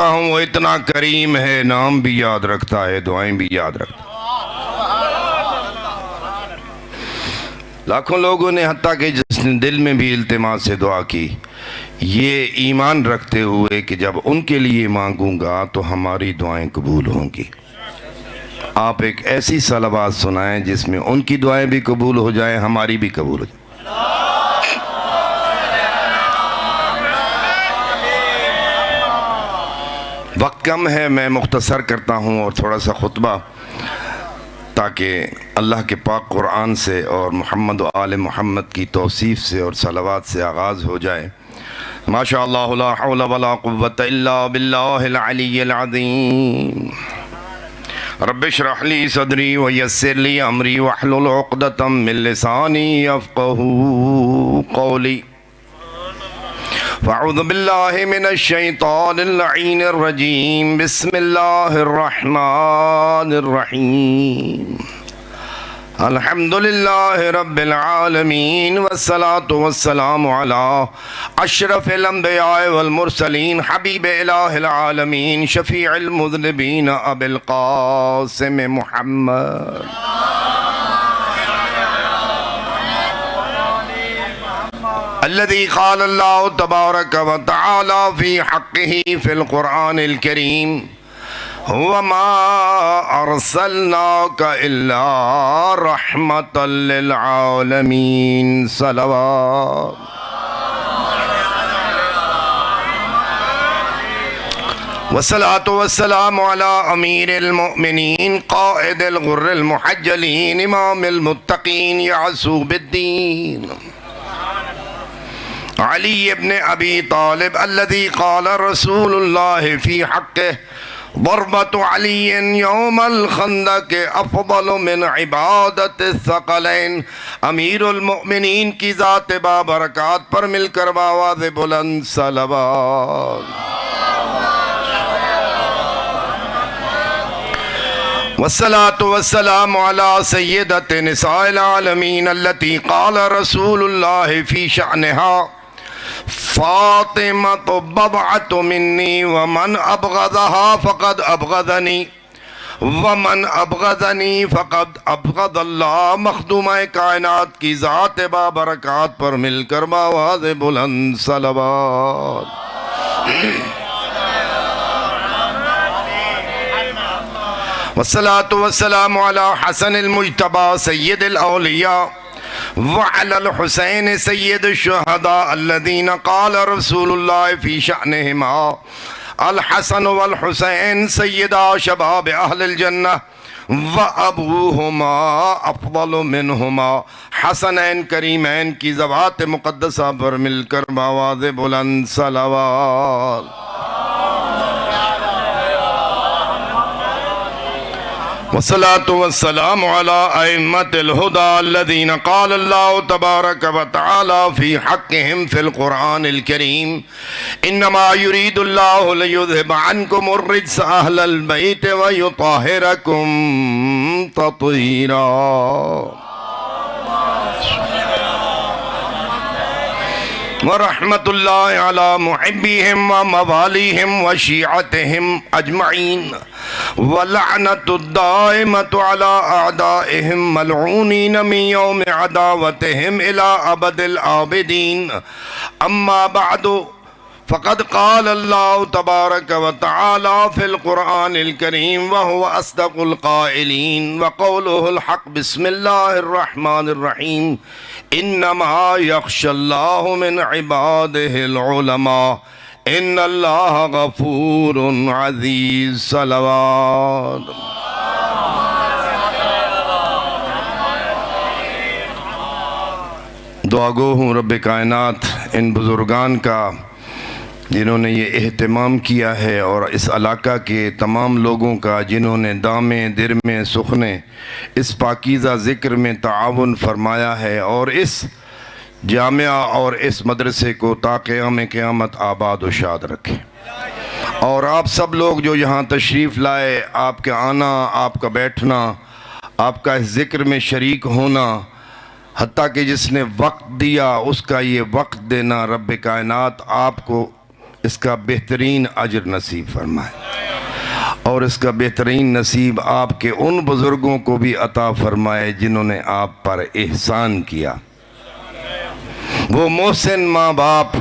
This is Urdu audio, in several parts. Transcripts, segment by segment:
جانتا ہوں وہ اتنا کریم ہے، نام بھی یاد رکھتا ہے، دعائیں بھی یاد رکھتا ہے۔ لاکھوں لوگوں نے حتیٰ کہ جس نے دل میں بھی التماس سے دعا کی، یہ ایمان رکھتے ہوئے کہ جب ان کے لیے مانگوں گا تو ہماری دعائیں قبول ہوں گی۔ آپ ایک ایسی صلوات سنائیں جس میں ان کی دعائیں بھی قبول ہو جائیں، ہماری بھی قبول ہو جائیں۔ وقت کم ہے، میں مختصر کرتا ہوں اور تھوڑا سا خطبہ، تاکہ اللہ کے پاک قرآن سے اور محمد و آل محمد کی توصیف سے اور صلوات سے آغاز ہو جائے۔ ماشاءاللہ لا حول ولا قوة الا باللہ العلی العظیم۔ رب اشرح لی صدری ویسر لی امری واحلل عقدۃ من لسانی یفقہوا قولی۔ فاعوذ باللہ من الشیطان اللعین الرجیم، بسم اللہ الرحمن الرحیم۔ الحمدللہ رب العالمین، والصلاة والسلام علی اشرف الانبیاء والمرسلین، حبیب الہ العالمین، شفیع المذنبین، ابی القاسم محمد۔ الذي قال الله تبارك وتعالى في حقه في القرآن الكريم، وما أرسلناك إلا رحمة للعالمين۔ صلوات والصلاة والسلام على أمير المؤمنين قائد الغر المحجلين إمام المتقين يعصوب الدين، علی ابن ابی طالب، الذي قال رسول اللہ فی حقہ، ضربۃ علی یوم الخندق افضل من عبادت الثقلین۔ امیر المؤمنین کی ذات بابرکات پر مل کر بآواز بلند صلوات۔ والصلاة والسلام على سیدۃ نساء العالمین، التي قال رسول اللہ فی شأنها، فاطمة بضعة مني ومن أبغضها فقد أبغضني ومن أبغضني فقد أبغض الله۔ مخدومہ کائنات کی ذات بابرکات پر مل کر بآواز بلند صلوات۔ والصلاة والسلام على حسن المجتبى سید الاولیاء، وعلى الحسين سید الشہداء، الذين قال رسول اللہ فی شأنهما، الحسن والحسین سیدا شباب اہل الجنہ، وابوہما افضل منہما۔ حسنین کریمین کی ذوات مقدسہ پر مل کر بآواز بلند صلوات۔ والصلاة والسلام على أئمة الهدى، الذين قال الله تبارك وتعالى في حقهم في القرآن الكريم، إنما يريد الله ليذهب عنكم الرجس أهل البيت ويطهركم تطهيرا۔ ورحمة الله على محبيهم ومواليهم وشيعتهم أجمعين، ولعنة الدائمة على أعدائهم ملعونين من يوم عداوتهم إلى أبد الآبدين۔ أما بعد، فقد قال الله تبارك وتعالى في القرآن الكريم وهو أصدق القائلين، وقوله الحق، بسم الله الرحمن الرحيم، إنما يخشى الله من عباده العلماء، إن الله غفور عزيز۔ صلوات۔ دعا گو ہوں رب کائنات ان بزرگان کا جنہوں نے یہ اہتمام کیا ہے، اور اس علاقہ کے تمام لوگوں کا جنہوں نے دامیں درمیں سخنے اس پاکیزہ ذکر میں تعاون فرمایا ہے، اور اس جامعہ اور اس مدرسے کو تا قیام قیامت آباد و شاد رکھے۔ اور آپ سب لوگ جو یہاں تشریف لائے، آپ کا آنا، آپ کا بیٹھنا، آپ کا اس ذکر میں شریک ہونا، حتیٰ کہ جس نے وقت دیا اس کا یہ وقت دینا، رب کائنات آپ کو اس کا بہترین اجر نصیب فرمائے، اور اس کا بہترین نصیب آپ کے ان بزرگوں کو بھی عطا فرمائے جنہوں نے آپ پر احسان کیا، وہ محسن ماں باپ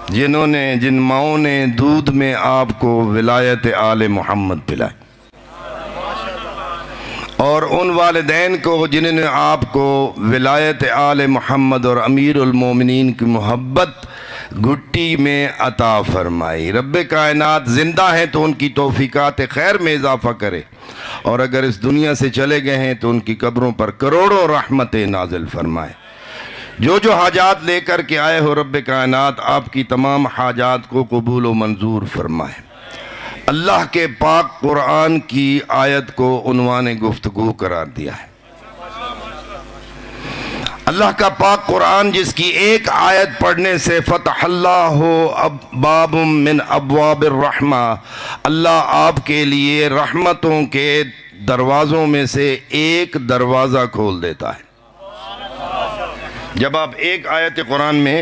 جن ماؤں نے دودھ میں آپ کو ولایت آل محمد پلائی، اور ان والدین کو جنہوں نے آپ کو ولایت آل محمد اور امیر المومنین کی محبت گھٹی میں عطا فرمائی۔ رب کائنات زندہ ہیں تو ان کی توفیقات خیر میں اضافہ کرے، اور اگر اس دنیا سے چلے گئے ہیں تو ان کی قبروں پر کروڑوں رحمتیں نازل فرمائے۔ جو حاجات لے کر کے آئے ہو رب کائنات آپ کی تمام حاجات کو قبول و منظور فرمائے۔ اللہ کے پاک قرآن کی آیت کو عنوان گفتگو قرار دیا ہے۔ اللہ کا پاک قرآن جس کی ایک آیت پڑھنے سے فتح اللہ باب من ابواب الرحمہ، اللہ آپ کے لیے رحمتوں کے دروازوں میں سے ایک دروازہ کھول دیتا ہے۔ جب آپ ایک آیت قرآن میں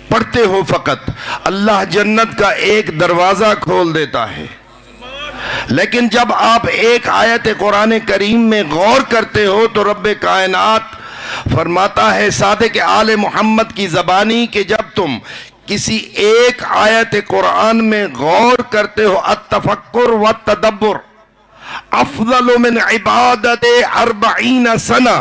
پڑھتے ہو فقط، اللہ جنت کا ایک دروازہ کھول دیتا ہے، لیکن جب آپ ایک آیت قرآن کریم میں غور کرتے ہو تو رب کائنات فرماتا ہے صادق آل محمد کی زبانی کہ جب تم کسی ایک آیت قرآن میں غور کرتے ہو، التفکر والتدبر افضل من عبادت 40 سنہ،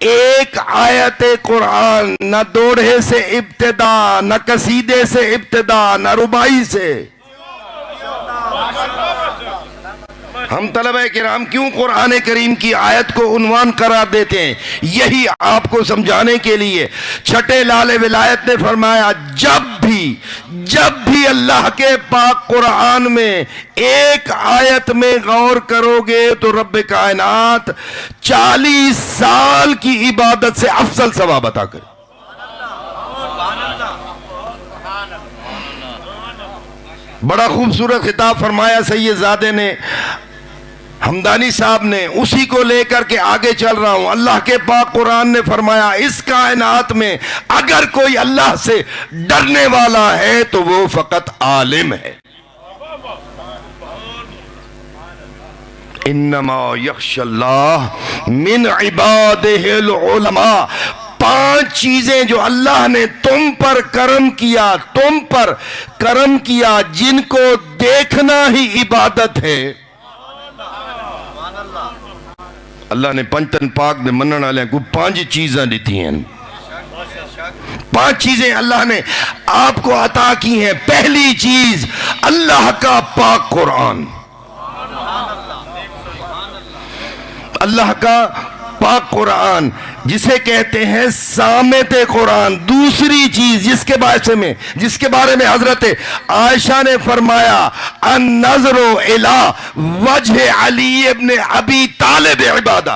ایک آیت قرآن نہ دوڑے سے ابتدا، نہ قصیدے سے ابتدا، نہ ربائی سے۔ ہم طلبہ کرام کیوں قرآن کریم کی آیت کو عنوان قرار دیتے ہیں؟ یہی آپ کو سمجھانے کے لیے چھٹے لال ولایت نے فرمایا جب بھی اللہ کے پاک قرآن میں ایک آیت میں غور کرو گے تو رب کائنات 40 سال کی عبادت سے افضل ثواب عطا کرے۔ بڑا خوبصورت خطاب فرمایا سید زادے نے، حمدانی صاحب نے، اسی کو لے کر کے آگے چل رہا ہوں۔ اللہ کے پاک قرآن نے فرمایا اس کائنات میں اگر کوئی اللہ سے ڈرنے والا ہے تو وہ فقط عالم ہے۔ انما یخشی اللہ من عبادہ العلماء، 5 چیزیں جو اللہ نے تم پر کرم کیا جن کو دیکھنا ہی عبادت ہے۔ اللہ نے پنجتن پاک دے منن والے کو 5 چیزاں دیتی ہیں، 5 چیزیں اللہ نے آپ کو عطا کی ہیں۔ پہلی چیز اللہ کا پاک قرآن، اللہ کا پاک قرآن جسے کہتے ہیں سامت قرآن۔ دوسری چیز جس کے بارے میں حضرت عائشہ نے فرمایا النظر الی وجہ علی ابن ابی طالب عبادہ،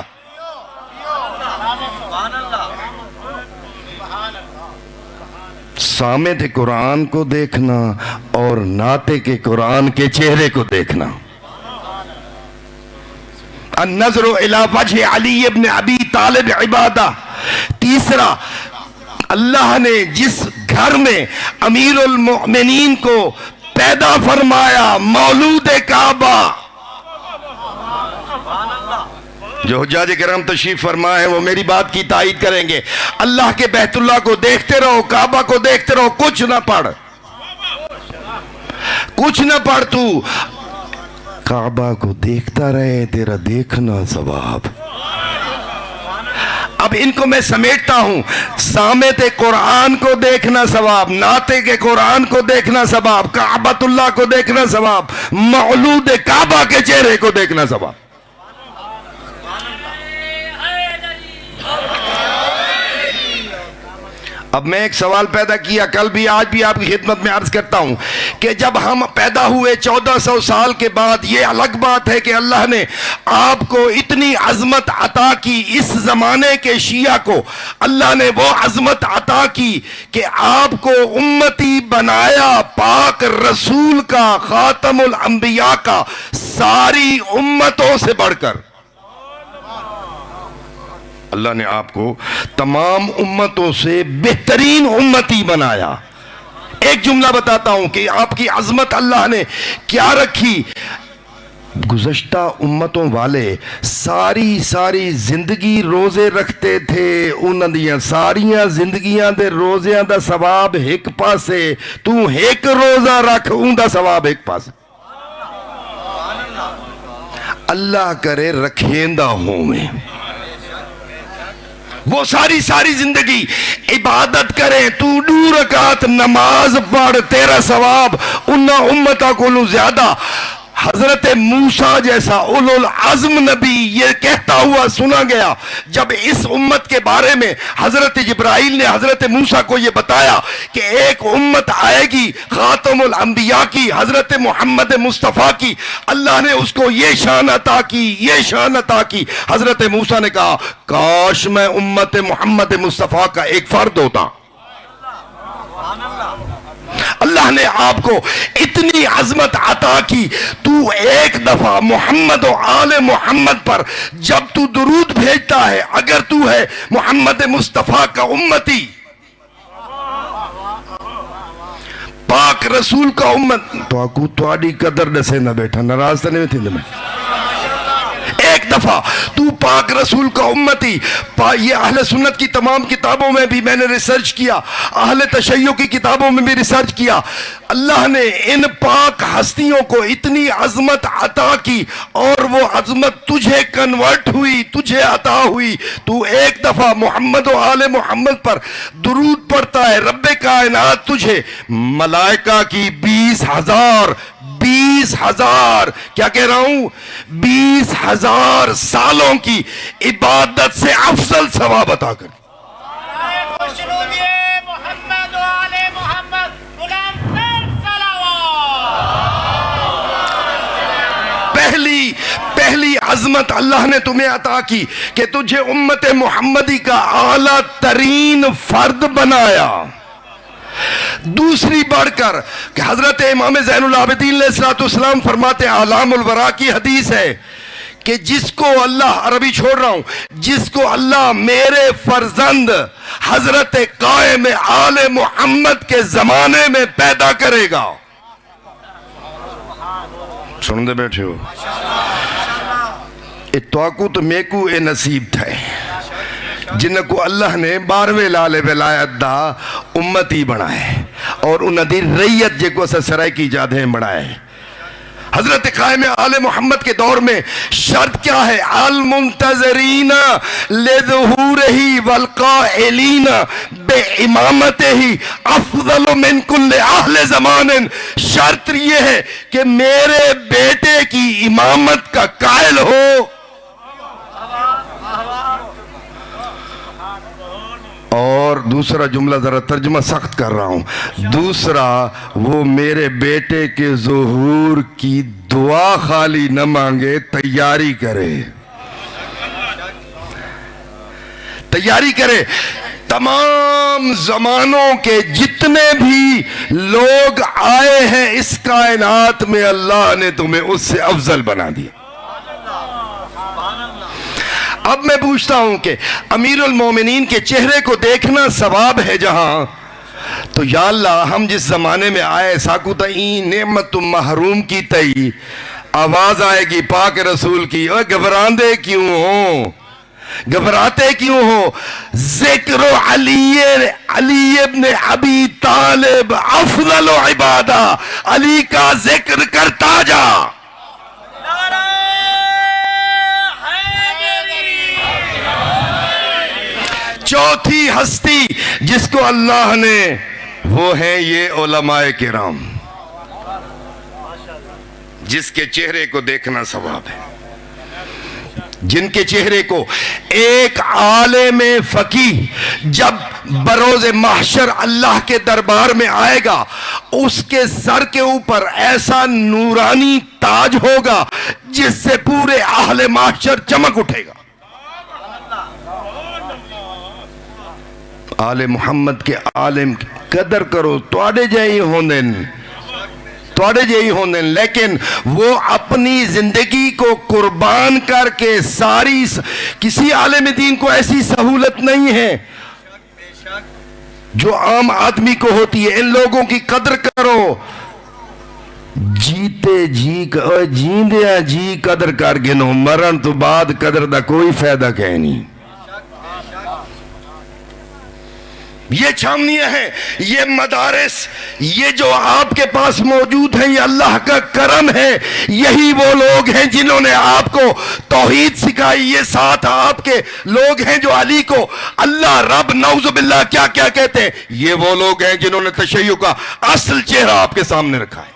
سامت قرآن کو دیکھنا اور ناطق کے قرآن کے چہرے کو دیکھنا۔ النظر الی وجہ علی ابن ابی طالب عبادہ۔ تیسرا، اللہ نے جس گھر میں امیر المؤمنین کو پیدا فرمایا، مولود کعبہ، جو حجاج کرام تشریف فرما ہے وہ میری بات کی تائید کریں گے، اللہ کے بیت اللہ کو دیکھتے رہو، کعبہ کو دیکھتے رہو، کچھ نہ پڑھ تو کعبہ کو دیکھتا رہے، تیرا دیکھنا ثواب۔ اب ان کو میں سمیٹتا ہوں، سامت قرآن کو دیکھنا ثواب، ناطق قرآن کو دیکھنا ثواب، کعبۃ اللہ کو دیکھنا ثواب، مولود کعبہ کے چہرے کو دیکھنا ثواب۔ اب میں ایک سوال پیدا کیا کل بھی آج بھی آپ کی خدمت میں عرض کرتا ہوں کہ جب ہم پیدا ہوئے 1400 سال کے بعد، یہ الگ بات ہے کہ اللہ نے آپ کو اتنی عظمت عطا کی، اس زمانے کے شیعہ کو اللہ نے وہ عظمت عطا کی کہ آپ کو امتی بنایا، پاک رسول کا، خاتم الانبیاء کا، ساری امتوں سے بڑھ کر اللہ نے آپ کو تمام امتوں سے بہترین امتی بنایا۔ ایک جملہ بتاتا ہوں کہ آپ کی عظمت اللہ نے کیا رکھی. گزشتہ امتوں والے ساری زندگی روزے رکھتے تھے. انہاں دیاں ساریاں زندگیاں دے روزیاں دا ثواب ایک پاسے, تو ایک روزہ رکھ اون دا ثواب ایک پاسے. اللہ کرے رکھیندہ ہوں میں وہ ساری زندگی عبادت کریں, تو 2 رکعت نماز پڑھ, تیرا ثواب انہاں امتہ کو زیادہ. حضرت موسیٰ جیسا اولو العزم نبی یہ کہتا ہوا سنا گیا جب اس امت کے بارے میں حضرت جبرائیل نے حضرت موسیٰ کو یہ بتایا کہ ایک امت آئے گی خاتم الانبیاء کی, حضرت محمد مصطفیٰ کی, اللہ نے اس کو یہ شان عطا کی. حضرت موسیٰ نے کہا کاش میں امت محمد مصطفیٰ کا ایک فرد ہوتا. اللہ نے آپ کو اتنی عظمت عطا کی. تو ایک دفعہ محمد و آل محمد پر جب تو درود بھیجتا ہے, اگر تو ہے محمد مصطفیٰ کا امتی, پاک رسول کا امت, تو آکو توڑی قدر نسے نہ بیٹھا ناراض تھا نہیں تھی. ایک دفعہ تو پاک رسول کا امتی. یہ اہل سنت کی تمام کتابوں میں بھی میں نے ریسرچ کیا, اہل تشیع کی کتابوں میں بھی ریسرچ کیا. اللہ نے ان پاک ہستیوں کو اتنی عظمت عطا کی اور وہ عظمت تجھے کنورٹ ہوئی, تجھے عطا ہوئی. تو ایک دفعہ محمد و آل محمد پر درود پڑھتا ہے, رب کائنات تجھے ملائکہ کی 20,000 کیا کہہ رہا ہوں 20,000 سالوں کی عبادت سے افضل ثواب عطا کر. پہلی عظمت اللہ نے تمہیں عطا کی کہ تجھے امت محمدی کا اعلیٰ ترین فرد بنایا. دوسری بڑھ کر کہ حضرت امام زین العابدین علیہ السلام فرماتے ہیں, اعلام الورا کی حدیث ہے کہ جس کو اللہ, عربی چھوڑ رہا ہوں, جس کو اللہ میرے فرزند حضرت قائم آل محمد کے زمانے میں پیدا کرے گا. سن دے بیٹھے ہو, اتواکو تو میکو اے نصیب تھے جن کو اللہ نے 12ویں لال ولایت دا امتی بنائے اور انہ دی ریت جے کو سرائے کی جادیں بنائے. حضرت قائم آل محمد کے دور میں شرط کیا ہے؟ المنتظرین لظہورہی والقائلین بے امامتہی افضل من کل اہل زمان. شرط یہ ہے کہ میرے بیٹے کی امامت کا قائل ہو. اور دوسرا جملہ ذرا ترجمہ سخت کر رہا ہوں, دوسرا وہ میرے بیٹے کے ظہور کی دعا خالی نہ مانگے, تیاری کرے. تمام زمانوں کے جتنے بھی لوگ آئے ہیں اس کائنات میں اللہ نے تمہیں اس سے افضل بنا دیا. اب میں پوچھتا ہوں کہ امیر المومنین کے چہرے کو دیکھنا ثواب ہے جہاں, تو یا اللہ ہم جس زمانے میں آئے ساکو تئیں نعمت محروم کی تئی آواز آئے گی پاک رسول کی, اوہ گھبراتے کیوں ہو, ذکر علی ابن ابی طالب افضل عبادہ, علی کا ذکر کرتا جا. چوتھی ہستی جس کو اللہ نے, وہ ہیں یہ علماء کرام جس کے چہرے کو دیکھنا ثواب ہے, جن کے چہرے کو ایک عالم فقیہ جب بروز محشر اللہ کے دربار میں آئے گا, اس کے سر کے اوپر ایسا نورانی تاج ہوگا جس سے پورے اہل محشر چمک اٹھے گا. آل محمد کے عالم قدر کرو, توڑے جائی ہوندن, لیکن وہ اپنی زندگی کو قربان کر کے کسی عالم دین کو ایسی سہولت نہیں ہے جو عام آدمی کو ہوتی ہے. ان لوگوں کی قدر کرو. جیتے جیندیا جی قدر کر گنو, مرن تو بعد قدر دا کوئی فائدہ کہ نہیں. یہ چھامنیاں ہیں, یہ مدارس, یہ جو آپ کے پاس موجود ہیں, یہ اللہ کا کرم ہے. یہی وہ لوگ ہیں جنہوں نے آپ کو توحید سکھائی. یہ ساتھ آپ کے لوگ ہیں جو علی کو اللہ رب نعوذ باللہ کیا کیا کہتے ہیں. یہ وہ لوگ ہیں جنہوں نے تشیع کا اصل چہرہ آپ کے سامنے رکھا ہے.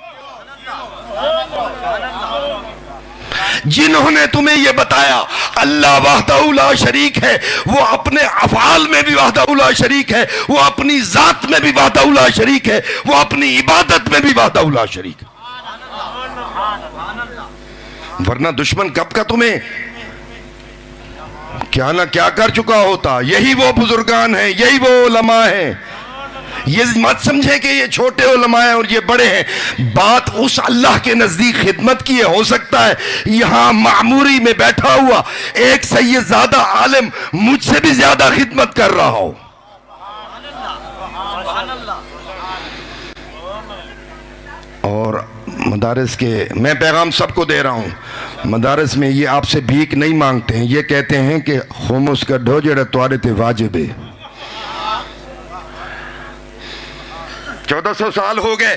جنہوں نے تمہیں یہ بتایا اللہ وحدہ لا شریک ہے, وہ اپنے افعال میں بھی وحدہ لا شریک ہے, وہ اپنی ذات میں بھی وحدہ لا شریک ہے, وہ اپنی عبادت میں بھی وحدہ لا شریک ہے. ورنہ دشمن کب کا تمہیں کیا نہ کیا کر چکا ہوتا. یہی وہ بزرگان ہیں, یہی وہ علماء ہیں. یہ مت سمجھے کہ یہ چھوٹے علماء ہیں اور یہ بڑے ہیں. بات اس اللہ کے نزدیک خدمت کی ہے. ہو سکتا ہے یہاں معموری میں بیٹھا ہوا ایک سید زادہ عالم مجھ سے بھی زیادہ خدمت کر رہا ہو. اور مدارس کے میں پیغام سب کو دے رہا ہوں, مدارس میں یہ آپ سے بھیک نہیں مانگتے ہیں. یہ کہتے ہیں کہ خمس کڈھو جڑا تواڈے تے واجب ہے. 1400 سال ہو گئے,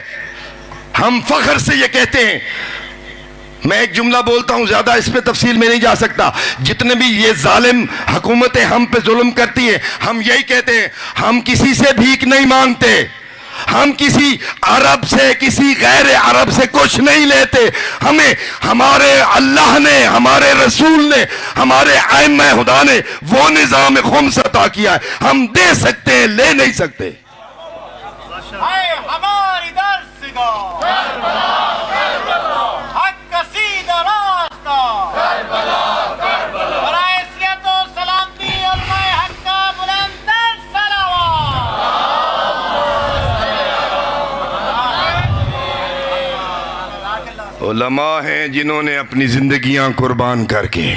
ہم فخر سے یہ کہتے ہیں. میں ایک جملہ بولتا ہوں, زیادہ اس پہ تفصیل میں نہیں جا سکتا. جتنے بھی یہ ظالم حکومتیں ہم پہ ظلم کرتی ہیں, ہم یہی کہتے ہیں ہم کسی سے بھیک نہیں مانگتے, ہم کسی عرب سے کسی غیر عرب سے کچھ نہیں لیتے. ہمیں ہمارے اللہ نے, ہمارے رسول نے, ہمارے ائمہ خدا نے وہ نظام خمس عطا کیا ہے. ہم دے سکتے ہیں, لے نہیں سکتے. ہماری درسگاہ حق قصیدہ راستہ برائے عصیت و سلامتی علماء حق کا بلند تر صلوات. علماء ہیں جنہوں نے اپنی زندگیاں قربان کر کے.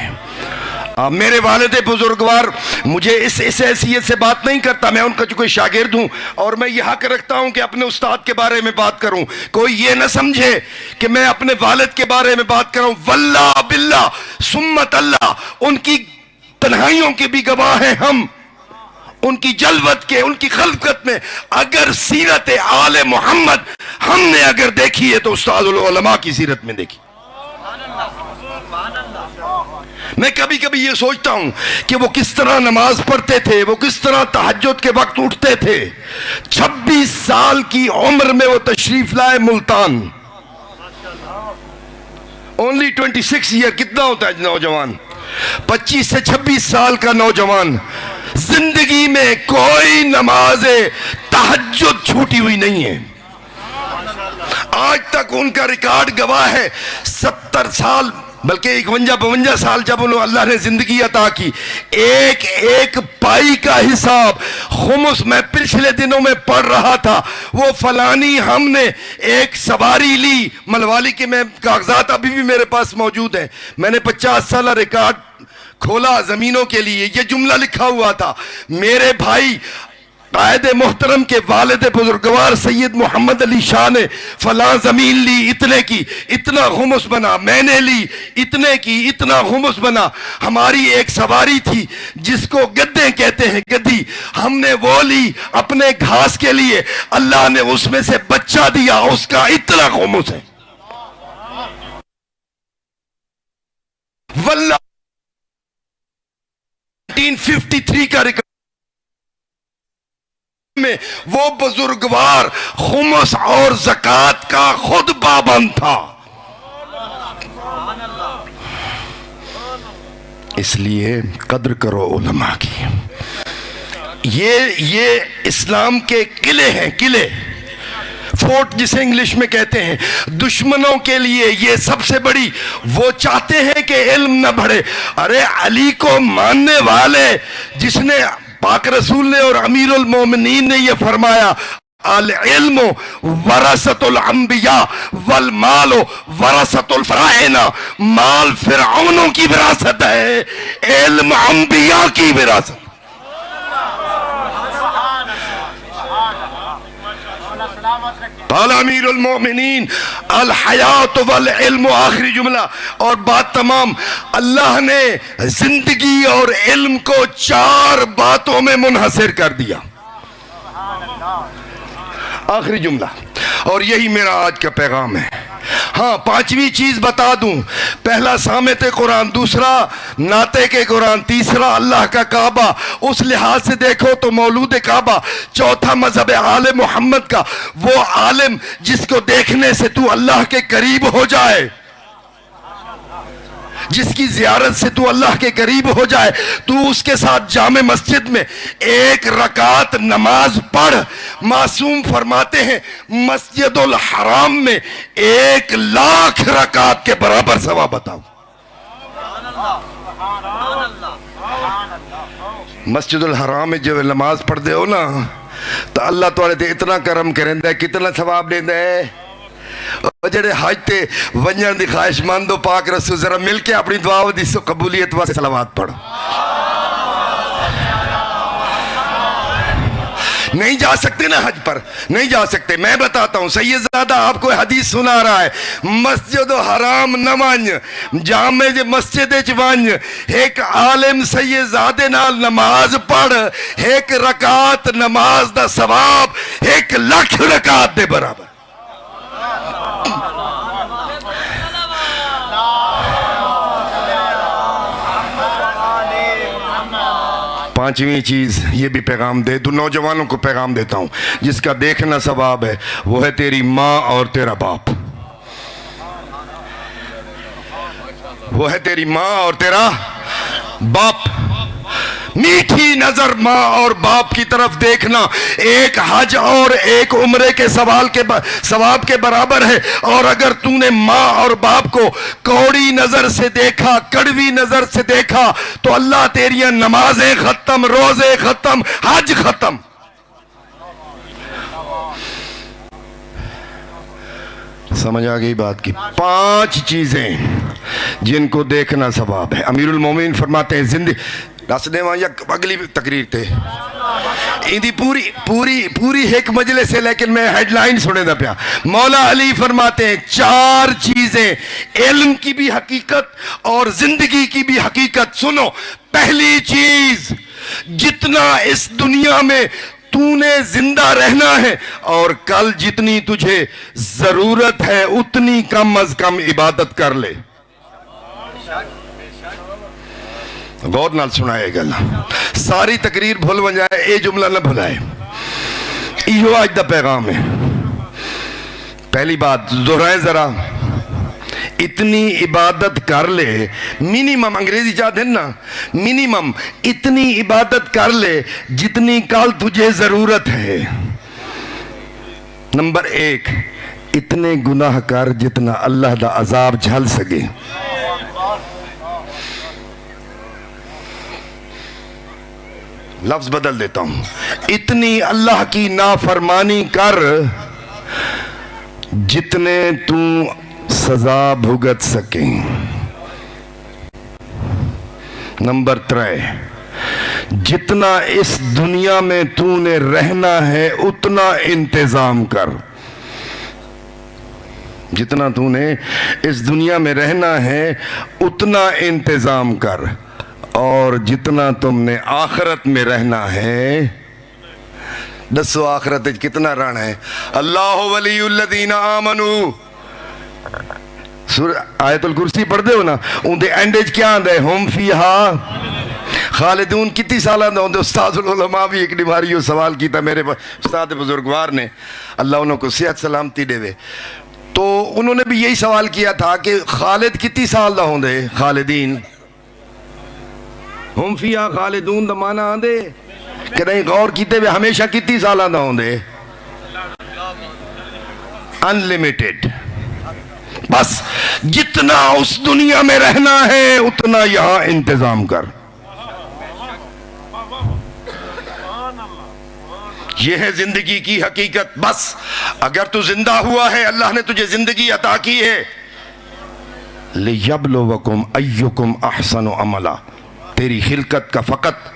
میرے والد بزرگوار مجھے اس حیثیت سے بات نہیں کرتا, میں ان کا جو کوئی شاگرد ہوں اور میں یہ حق رکھتا ہوں کہ اپنے استاد کے بارے میں بات کروں. کوئی یہ نہ سمجھے کہ میں اپنے والد کے بارے میں بات کروں. واللہ باللہ سمت اللہ, ان کی تنہائیوں کے بھی گواہ ہیں ہم, ان کی جلوت کے, ان کی خلقت میں. اگر سیرت آل محمد ہم نے اگر دیکھی ہے تو استاد العلماء کی سیرت میں دیکھی. میں کبھی کبھی یہ سوچتا ہوں کہ وہ کس طرح نماز پڑھتے تھے, وہ کس طرح تہجد کے وقت اٹھتے تھے. 26 سال کی عمر میں وہ تشریف لائے ملتان. only 26 ایئر, کتنا ہوتا ہے نوجوان؟ 25 سے 26 سال کا نوجوان. زندگی میں کوئی نماز تہجد چھوٹی ہوئی نہیں ہے. آج تک ان کا ریکارڈ گواہ ہے. 70 سال بلکہ 51-52 سال جب انہوں اللہ نے زندگی عطا کی, ایک ایک پائی کا حساب خمس میں پچھلے دنوں میں پڑھ رہا تھا. وہ فلانی ہم نے ایک سواری لی ملوالی کے, میں کاغذات ابھی بھی میرے پاس موجود ہیں. میں نے 50 سالہ ریکارڈ کھولا زمینوں کے لیے, یہ جملہ لکھا ہوا تھا, میرے بھائی قائد محترم کے والد بزرگوار سید محمد علی شاہ نے فلاں زمین لی, اتنے کی اتنا خمس بنا, میں نے لی اتنے کی اتنا خمس بنا. ہماری ایک سواری تھی جس کو گدے کہتے ہیں, گدی, ہم نے وہ لی اپنے گھاس کے لیے, اللہ نے اس میں سے بچہ دیا, اس کا اتنا خمس ہے. واللہ 1953 کا ریکارڈ میں وہ بزرگوار خمس اور زکوٰۃ کا خود پابند تھا. اس لیے قدر کرو علماء کی. یہ اسلام کے قلعے ہیں, قلعے, فورٹ جسے انگلش میں کہتے ہیں. دشمنوں کے لیے یہ سب سے بڑی, وہ چاہتے ہیں کہ علم نہ بڑھے. ارے علی کو ماننے والے, جس نے پاک رسول نے اور امیر المومنین نے یہ فرمایا العلم ورثۃ الانبیاء والمال ورثۃ الفراعنہ, مال فرعونوں کی وراثت ہے, علم انبیاء کی وراثت. قال امیر المومنین الحیات والعلم، آخری جملہ اور بات تمام. اللہ نے زندگی اور علم کو 4 باتوں میں منحصر کر دیا. آخری جملہ، اور یہی میرا آج کا پیغام ہے. ہاں 5ویں چیز بتا دوں. پہلا سامت قرآن، دوسرا نعت کے قرآن، تیسرا اللہ کا کعبہ، اس لحاظ سے دیکھو تو مولود کعبہ، چوتھا مذہب آل محمد کا، وہ عالم جس کو دیکھنے سے تو اللہ کے قریب ہو جائے، جس کی زیارت سے تو اللہ کے قریب ہو جائے، تو اس کے ساتھ جامع مسجد میں 1 رکعت نماز پڑھ. معصوم فرماتے ہیں مسجد الحرام میں 1,00,000 رکعت کے برابر ثواب بتاؤ. مسجد الحرام میں جو نماز پڑھ دے ہو نا تو اللہ تعالیٰ تے اتنا کرم کریں دے، کتنا ثواب دیں دے. اور جڑے حج تے ونجن دی خواہش مندو پاک رسول ذرا مل کے اپنی دعا دی قبولیت واسطے صلوات پڑھو. نہیں جا سکتے نا حج پر، نہیں جا سکتے. میں بتاتا ہوں، سید زادہ آپ کو حدیث سنا رہا ہے، مسجد حرام نہ ونج، جامع مسجد ونج، ایک عالم سید زادے نال نماز پڑھ، 1 رکعت نماز دا ثواب 1,00,000 رکعت دے برابر. پانچویں چیز یہ بھی پیغام دے دو، نوجوانوں کو پیغام دیتا ہوں، جس کا دیکھنا ثواب ہے، وہ ہے تیری ماں اور تیرا باپ. وہ ہے تیری ماں اور تیرا باپ. میٹھی نظر ماں اور باپ کی طرف دیکھنا 1 حج اور 1 عمرے کے ثواب کے برابر ہے. اور اگر تو نے ماں اور باپ کو کوڑی نظر سے دیکھا، کڑوی نظر سے دیکھا، تو اللہ تیریاں نمازیں ختم، روزے ختم، حج ختم. سمجھ آ گئی بات کی؟ 5 چیزیں جن کو دیکھنا ثواب ہے. امیر المومنین فرماتے ہیں زندگی رس دے وہاں یا اگلی تقریر تے اندھی پوری ایک مجلس ہے، لیکن میں ہیڈ لائن سنے دا پیا. مولا علی فرماتے ہیں 4 چیزیں، علم کی بھی حقیقت اور زندگی کی بھی حقیقت. سنو، پہلی چیز، جتنا اس دنیا میں تو نے زندہ رہنا ہے اور کل جتنی تجھے ضرورت ہے اتنی کم از کم عبادت کر لے. غور نال سنائے گا، ساری تقریر بھول بجائے اے جملہ نہ بھلائے. ایہو آج دا پیغام ہے. پہلی بات دہرائیں ذرا، اتنی عبادت کر لے، منیمم انگریزی چاہتے ہیں نا، منیمم اتنی عبادت کر لے جتنی کل تجھے ضرورت ہے. نمبر 1، اتنے گناہ کر جتنا اللہ دا عذاب جھل سکے. لفظ بدل دیتا ہوں، اتنی اللہ کی نافرمانی کر جتنے تو سزا بھگت سکیں. نمبر 3، جتنا اس دنیا میں تو نے رہنا ہے اتنا انتظام کر. جتنا تو نے اس دنیا میں رہنا ہے اتنا انتظام کر، اور جتنا تم نے آخرت میں رہنا ہے، دسو آخرت کتنا رہنا ہے. اللہ ولی الذین آمنوا، آیت الکرسی پڑھ دے ہو نا، ان دے اینڈیج کیا آندھا ہے؟ ہم فیہا خالدون. کتنی سال آندھا ہوندے؟ استاذ العلماء بھی ایک نماری سوال کیتا میرے استاد بزرگوار نے، اللہ انہوں کو صحت سلامتی دے وے. تو انہوں نے بھی یہی سوال کیا تھا کہ خالد کتنی سال دا ہوندے؟ خالدین ہم فیہا خالدون دا معنی آندھے کہ نہیں غور کیتے ہوئے ہمیشہ کتنی سال آندھا ہوندے؟ انلیمیٹڈ. بس جتنا اس دنیا میں رہنا ہے اتنا یہاں انتظام کر. یہ ہے زندگی کی حقیقت. بس اگر تو زندہ ہوا ہے، اللہ نے تجھے زندگی عطا کی ہے، لِيَبْلُوَكُمْ أَيُّكُمْ أَحْسَنُ عَمَلًا. تیری خلقت کا فقط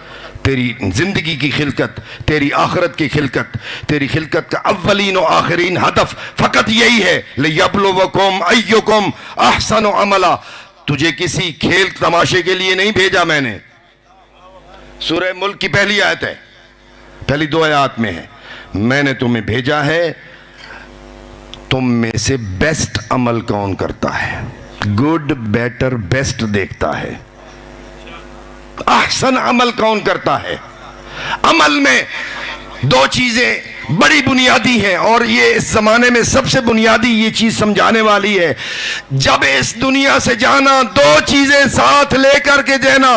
تیری زندگی کی خلقت، تیری آخرت کی خلقت، تیری خلقت کا اولین و آخرین ہدف فقط یہی ہے لِيَبْلُوَكُمْ أَيُّكُمْ أَحْسَنُ عَمَلًا۔ تجھے کسی کھیل تماشے کے لیے نہیں بھیجا میں نے۔ سورہ ملک کی پہلی آیت ہے، پہلی 2 آیات میں ہے، میں نے تمہیں بھیجا ہے تم میں سے بیسٹ عمل کون کرتا ہے، گڈ بیٹر بیسٹ دیکھتا ہے، احسن عمل کون کرتا ہے۔ عمل میں 2 چیزیں بڑی بنیادی ہیں، اور یہ اس زمانے میں سب سے بنیادی یہ چیز سمجھانے والی ہے۔ جب اس دنیا سے جانا 2 چیزیں ساتھ لے کر کے جانا،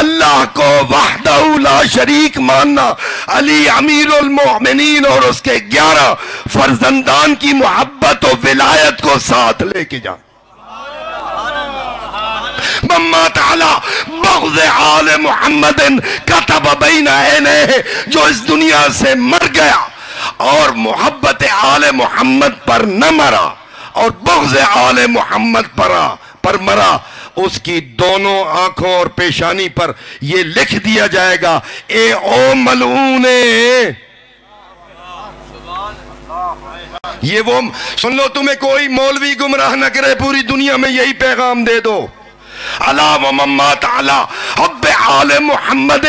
اللہ کو وحدہ لا شریک ماننا، علی امیر المؤمنین اور اس کے 11 فرزندان کی محبت و ولایت کو ساتھ لے کے جانا۔ مما تعالی بغض آل محمد کتب بین عینیہ، جو اس دنیا سے مر گیا اور محبت آل محمد پر نہ مرا اور بغض آل محمد پر مرا، اس کی دونوں آنکھوں اور پیشانی پر یہ لکھ دیا جائے گا، اے او ملعونے۔ یہ وہ سن لو، تمہیں کوئی مولوی گمراہ نہ کرے، پوری دنیا میں یہی پیغام دے دو، الا ومن مات علی حب آل محمد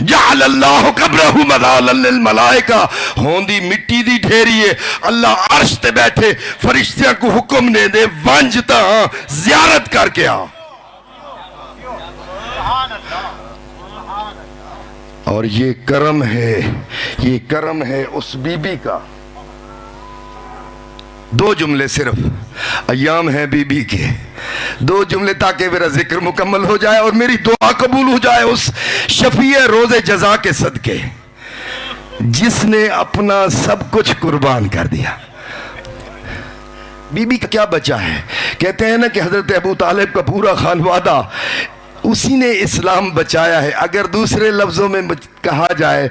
جعل اللہ قبرہ مدالا للملائکہ۔ ہوندی مٹی دی ڈھیری ہے، اللہ عرش تے بیٹھے فرشتیاں کو حکم دے دے وانجتا زیارت کر کے آ۔ اور یہ کرم ہے، یہ کرم ہے اس بی بی کا۔ 2 جملے صرف، ایام ہیں بی بی کے، 2 جملے تاکہ میرا ذکر مکمل ہو جائے اور میری دعا قبول ہو جائے اس شفیع روز جزا کے صدقے جس نے اپنا سب کچھ قربان کر دیا۔ بی بی کا کیا بچا ہے؟ کہتے ہیں نا کہ حضرت ابو طالب کا پورا خانوادہ اسی نے اسلام بچایا ہے۔ اگر دوسرے لفظوں میں کہا جائے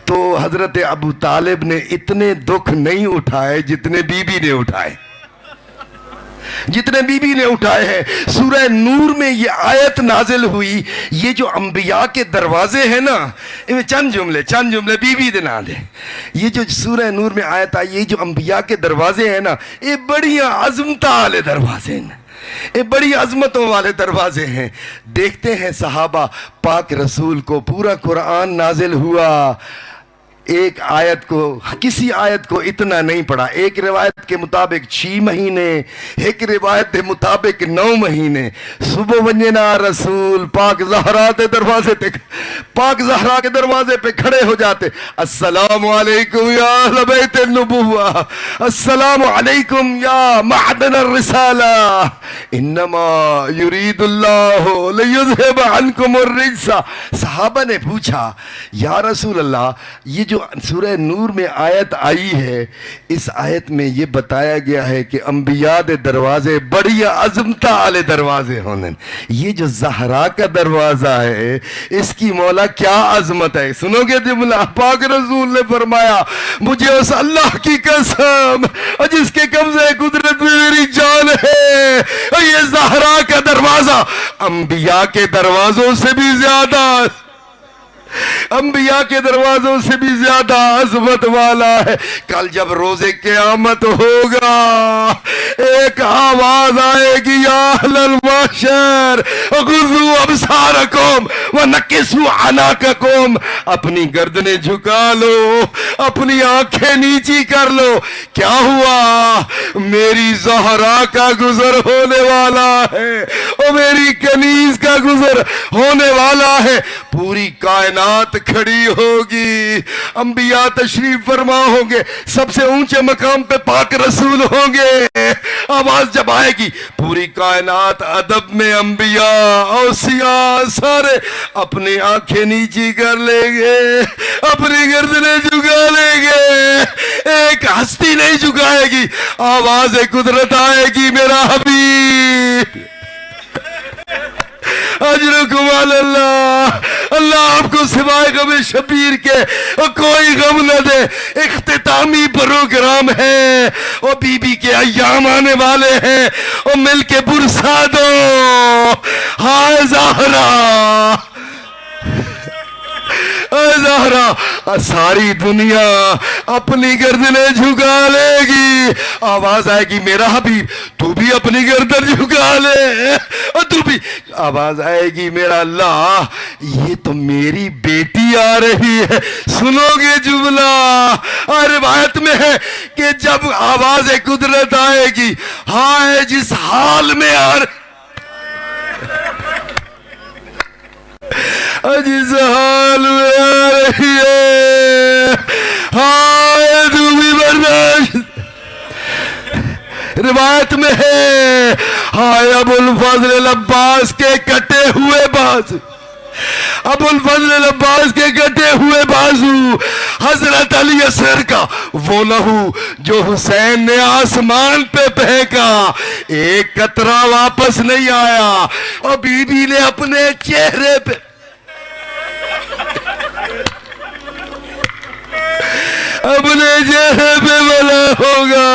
تو حضرت ابو طالب نے اتنے دکھ نہیں اٹھائے جتنے بی بی نے اٹھائے، جتنے بی بی نے اٹھائے ہیں۔ سورہ نور میں یہ آیت نازل ہوئی، یہ جو انبیاء کے دروازے ہیں نا، ان میں چند جملے بی بی دے نا دے، یہ جو سورہ نور میں آیت آئی، یہ جو انبیاء کے دروازے ہیں نا، یہ بڑی عظمتہ والے دروازے ہیں، یہ بڑی عظمتوں والے دروازے ہیں۔ دیکھتے ہیں صحابہ پاک رسول کو پورا قرآن نازل ہوا، ایک آیت کو، کسی آیت کو اتنا نہیں پڑھا، ایک روایت کے مطابق 6 مہینے، ایک روایت کے مطابق 9 مہینے۔ صبح ونجنا رسول پاک زہرا کے دروازے پہ، پاک زہرا کے دروازے پہ کھڑے ہو جاتے، السلام علیکم یا اہل بیت النبوہ، السلام علیکم یا معدن الرسالہ، انما یرید اللہ لیذہب عنکم الرجس۔ صحابہ نے پوچھا یا رسول اللہ، یہ جو سورہ نور میں آیت آئی ہے، اس آیت میں یہ بتایا گیا ہے کہ انبیاء دے دروازے بڑی عظمتہ والے دروازے ہونے، یہ جو زہرا کا دروازہ ہے اس کی مولا کیا عظمت ہے۔ سنو گے جملہ، پاک رسول نے فرمایا مجھے اس اللہ کی قسم جس کے قبضے قدرت میں میری جان ہے، یہ زہرا کا دروازہ انبیاء کے دروازوں سے بھی زیادہ، انبیاء کے دروازوں سے بھی زیادہ عظمت والا ہے۔ کل جب روز قیامت ہوگا ایک آواز آئے گی، یا اہل المحشر غضوا ابصارکم ونکسوا عناقکم، اپنی گردنیں جھکا لو، اپنی آنکھیں نیچی کر لو۔ کیا ہوا؟ میری زہرا کا گزر ہونے والا ہے، اور میری کنیز کا گزر ہونے والا ہے، پوری کائنات کھڑی ہوگی، انبیاء تشریف فرما ہوں گے، سب سے اونچے مقام پہ پاک رسول ہوں گے، آواز جب آئے گی پوری کائنات ادب میں انبیاء اوصیاء سارے اپنی آنکھیں نیچی کر لیں گے، اپنی گردنیں جھکا لیں گے، ایک ہستی نہیں جھکائے گی، آواز قدرت آئے گی، میرا حبیب اجرکم علی اللہ، اللہ آپ کو سوائے غم شبیر کے کوئی غم نہ دے۔ اختتامی پروگرام ہے، اور بی بی کے ایام آنے والے ہیں، اور مل کے برسا دو، ہائے زہرا زہرا ساری دنیا اپنی گردنیں جھکا لے گی، آواز آئے گی میرا حبیب تو بھی اپنی گردن جھکا لے، اور تو بھی آواز آئے گی میرا اللہ یہ تو میری بیٹی آ رہی ہے، سنو گے جملہ؟ اور روایت میں ہے کہ جب آواز قدرت آئے گی، ہائے جس حال میں آ رہی، جس حال میں آ رہی ہے، ہائے تو بھی برداشت۔ روایت میں ہے ہائے ابو الفضل عباس کے کٹے ہوئے بازو، ابو الفضل عباس کے کٹے ہوئے بازو، حضرت علی اصغر کا وہ لہو جو حسین نے آسمان پہ پھینکا، ایک قطرہ واپس نہیں آیا، اور بی بی نے اپنے چہرے پہ اپنے چہرے پہ بلا ہوگا،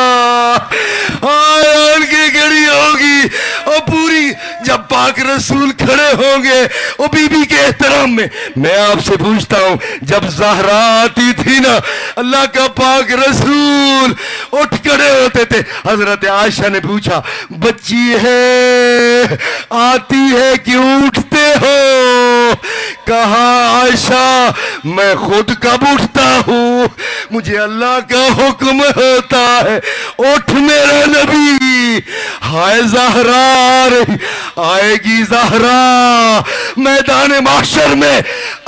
آن کے کھڑی ہوگی، اور پوری جب پاک رسول کھڑے ہوں گے اور بی بی کے احترام میں آپ سے پوچھتا ہوں، جب زہرا آتی تھی نا اللہ کا پاک رسول اٹھ کھڑے ہوتے تھے، حضرت عائشہ نے پوچھا بچی ہے آتی ہے کیوں اٹھتے ہو؟ کہا عائشہ میں خود کب اٹھتا ہوں، مجھے اللہ کا حکم ہوتا ہے اٹھ میرا نبی۔ ہائے زہرا آ رہی، آئے گی زہرا میدان محشر میں،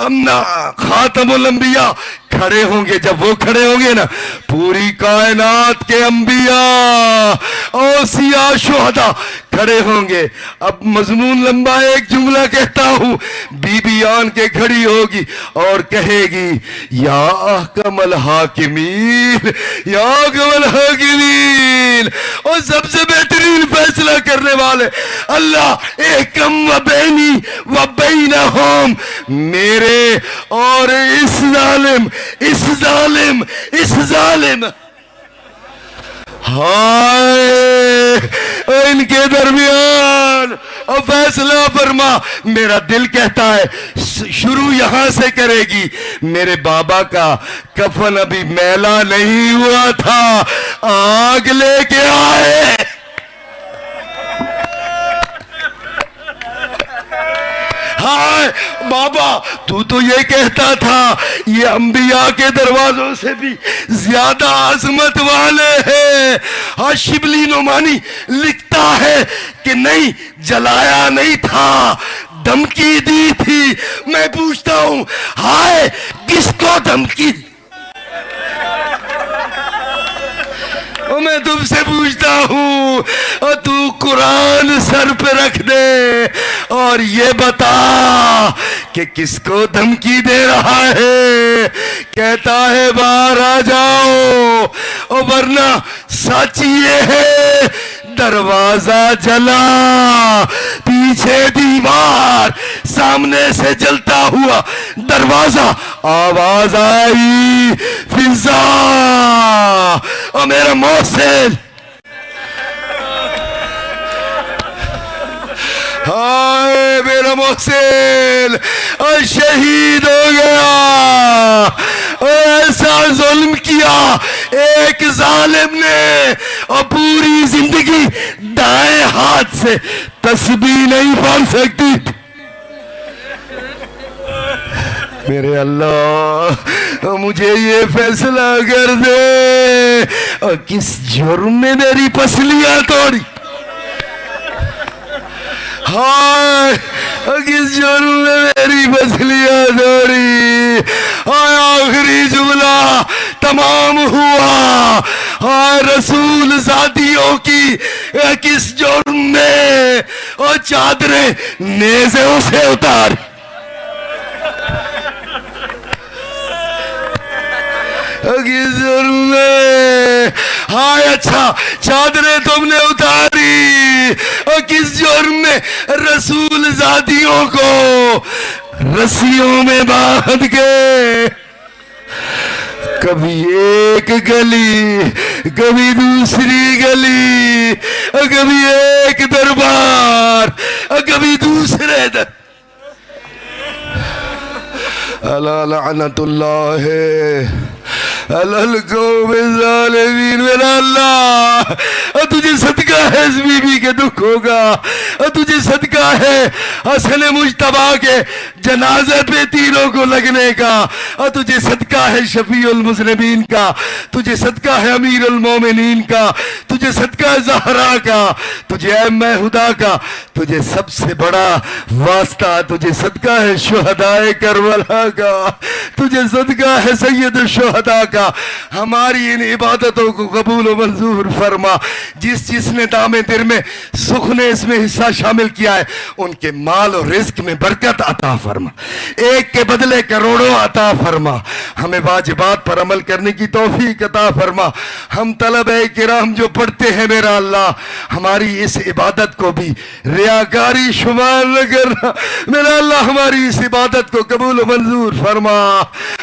امنا خاتم الانبیاء کھڑے ہوں گے، جب وہ کھڑے ہوں گے نا پوری کائنات کے انبیاء اوصیاء شہداء کھڑے ہوں گے۔ اب مضمون لمبا ایک جملہ کہتا ہوں، بی بی آن کے کھڑی ہوگی اور کہے گی یا احکم الحاکمین، یا احکم الحاکمین، اور سب سے بہترین فیصلہ کرنے والے اللہ، احکم و بینی و بینہم، میرے اور اس ظالم اس ظالم اس ظالم ہائے ان کے درمیان اور فیصلہ فرما۔ میرا دل کہتا ہے شروع یہاں سے کرے گی، میرے بابا کا کفن ابھی میلا نہیں ہوا تھا، آگ لے کے آئے، ہائے بابا تو یہ کہتا تھا یہ انبیاء کے دروازوں سے بھی زیادہ عظمت والے ہیں۔ ہاں شبلی نعمانی لکھتا ہے کہ نہیں جلایا نہیں تھا، دھمکی دی تھی۔ میں پوچھتا ہوں ہائے کس کو دھمکی دی؟ میں تم سے پوچھتا ہوں، اور تو قرآن سر پہ رکھ دے اور یہ بتا کہ کس کو دھمکی دے رہا ہے؟ کہتا ہے باہر آ جاؤ، اور ورنہ سچ یہ ہے دروازہ جلا، پیچھے دیوار، سامنے سے جلتا ہوا دروازہ، آواز آئی فضا، اور میرا محسن ہائے میرا محسن اور شہید ہو گیا، اور ایسا ظلم کیا ایک ظالم نے، اور پوری زندگی دائیں ہاتھ سے تسبیح نہیں پڑھ سکتی تھی۔ میرے اللہ مجھے یہ فیصلہ کر دے، اور کس جرم میں میری پسلیاں توڑی، ہائے کس جرم میں میری پسلیاں توڑی، ہائے آخری جملہ تمام ہوا، ہائے رسول ذاتیوں کی کس جرم میں، اور چادریں نیزوں سے اتار، کس جرم میں، ہائے اچھا چادریں تم نے اتاری، اور کس جرم میں رسول ذاتیوں کو رسیوں میں باندھ کے، کبھی ایک گلی کبھی دوسری گلی، اور کبھی ایک دربار اور کبھی دوسرے الا لعنت اللہ علی القوم الظالمین۔ میرا اللہ تجھے صدقہ ہے اس بی بی کے دکھ ہوگا، تجھے صدقہ ہے حسن مجتبیٰ کے جنازے پہ تینوں کو لگنے کا، تجھے صدقہ ہے شفیع المذنبین کا، تجھے صدقہ ہے امیر المومنین کا، تجھے صدقہ ہے زہرا کا، تجھے ائمہ ہدا کا، تجھے سب سے بڑا واسطہ، تجھے صدقہ ہے شہداء کربلا کا، تجھے صدقہ ہے سید الشہداء کا۔ ہماری ان عبادتوں کو قبول و منظور فرما۔ جس نے دام در میں سکھ نے اس میں حصہ شامل کیا ہے، ان کے مال و رزق میں برکت عطا فرما، ایک کے بدلے کروڑوں عطا فرما۔ ہمیں واجبات پر عمل کرنے کی توفیق عطا فرما۔ ہم طلبہ کرام جو پڑھتے ہیں میرا اللہ، ہماری اس عبادت کو بھی ریاکاری شمار نہ کرنا میرا اللہ، ہماری اس عبادت کو قبول و منظور فرما۔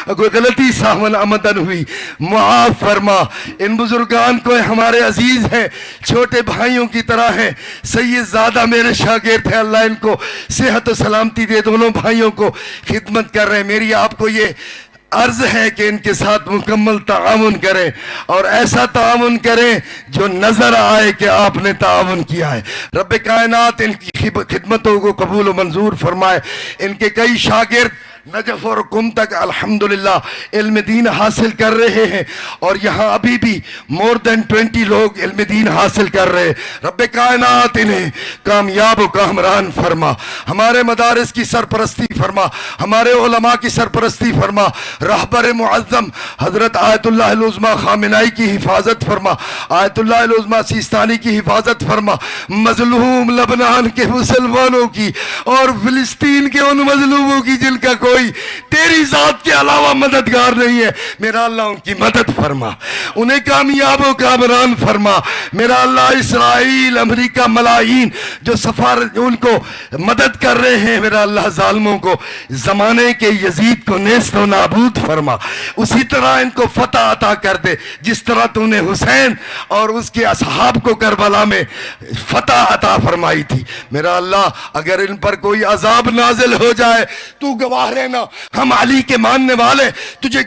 کوئی غلطی سہون آمدن ہوئی معاف فرما۔ ان بزرگان کو ہمارے عزیز ہیں، چھوٹے بھائیوں کی طرح ہیں۔ سید زادہ میرے شاگرد ہیں، اللہ ان کو صحت و سلامتی دے، دونوں بھائیوں کو خدمت کر رہے ہیں۔ میری آپ کو یہ عرض ہے کہ ان کے ساتھ مکمل تعاون کریں اور ایسا تعاون کریں جو نظر آئے کہ آپ نے تعاون کیا ہے۔ رب کائنات ان کی خدمتوں کو قبول و منظور فرمائے۔ ان کے کئی شاگرد نجف اور قم تک الحمدللہ علم دین حاصل کر رہے ہیں، اور یہاں ابھی بھی مور دین 20 لوگ علم دین حاصل کر رہے ہیں۔ رب کائنات انہیں کامیاب و کامران فرما، ہمارے مدارس کی سرپرستی فرما، ہمارے علماء کی سرپرستی فرما، رہبر معظم حضرت آیت اللہ العظمیٰ خامنائی کی حفاظت فرما، آیت اللہ العظمیٰ سیستانی کی حفاظت فرما، مظلوم لبنان کے مسلمانوں کی اور فلسطین کے ان مظلوموں کی جن کا کوئی تیری ذات کے علاوہ مددگار نہیں ہے، میرا اللہ ان کی مدد فرما، انہیں کامیاب و کامران فرما۔ میرا اللہ اسرائیل، امریکہ، ملائی جو سفارت ان کو مدد کر رہے ہیں، میرا اللہ ظالموں کو زمانے کے یزید کو نیست و نابود فرما، اسی طرح ان کو فتح عطا کر دے جس طرح تو نے حسین اور اس کے اصحاب کو کربلا میں فتح عطا فرمائی تھی۔ میرا اللہ اگر ان پر کوئی عذاب نازل ہو جائے تو گواہ رہنا، ہم علی کے ماننے والے تجھے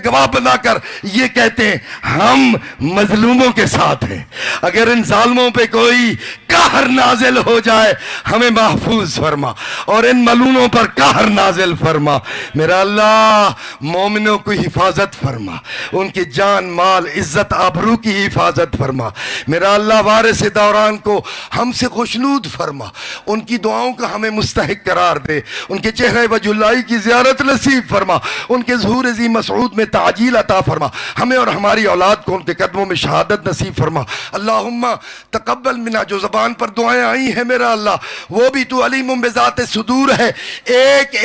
گواہ بنا کر یہ کہتے ہیں ہم مظلوموں کے ساتھ ہیں۔ اگر ان ظالموں پہ کوئی قہر نازل ہو جائے ہمیں محفوظ فرما، اور ان ملونوں پر قہر نازل فرما۔ میرا اللہ مومنوں کی حفاظت فرما، ان کی جان مال عزت آبرو کی حفاظت فرما۔ میرا اللہ وارث دوران کو ہم سے خوشنود فرما، ان کی دعاؤں کا ہمیں مستحق قرار دے، ان کے چہرے وجہ اللہ کی زیارت نصیب فرما، ان کے ظہور ذی مسعود میں تعجیل عطا فرما، ہمیں اور ہماری اولاد کو ان کے قدموں میں شہادت نصیب فرما۔ اللہم تقبل منا، جو زبان پر دعائیں آئی ہیں میرا اللہ وہ بھی تو علیم بذات صدور ہے، ایک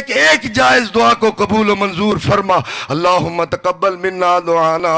ایک جائز دعا کو قبول و منظور فرما۔ اللہم تقبل منا دعانا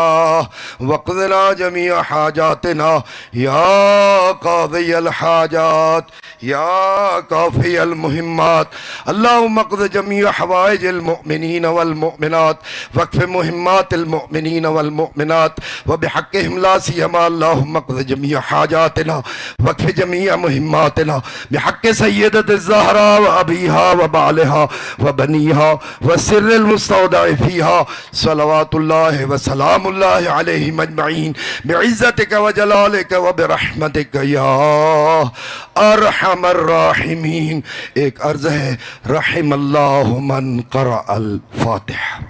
وقضنا جمیع حاجاتنا یا قاضی الحاجات یا کافی المہمات۔ اللہم اقض جمیع حوائج المؤمنین والمؤمنات وقف مہمات المؤمنین والمؤمنات وبحقہم لا سیما اللہم اقض جمیع حاجاتنا وقف جمیع مہماتنا بحق سیدت الزہراء وابیہا وبعلہا وبنیہا وسر المستودع فیہا صلوات اللہ وسلام اللہ علیہم اجمعین بعزتک وجلالک وبرحمتک یا ارحم الراحمین۔ ایک عرض ہے رحم اللہ من قرأ الفاتحہ۔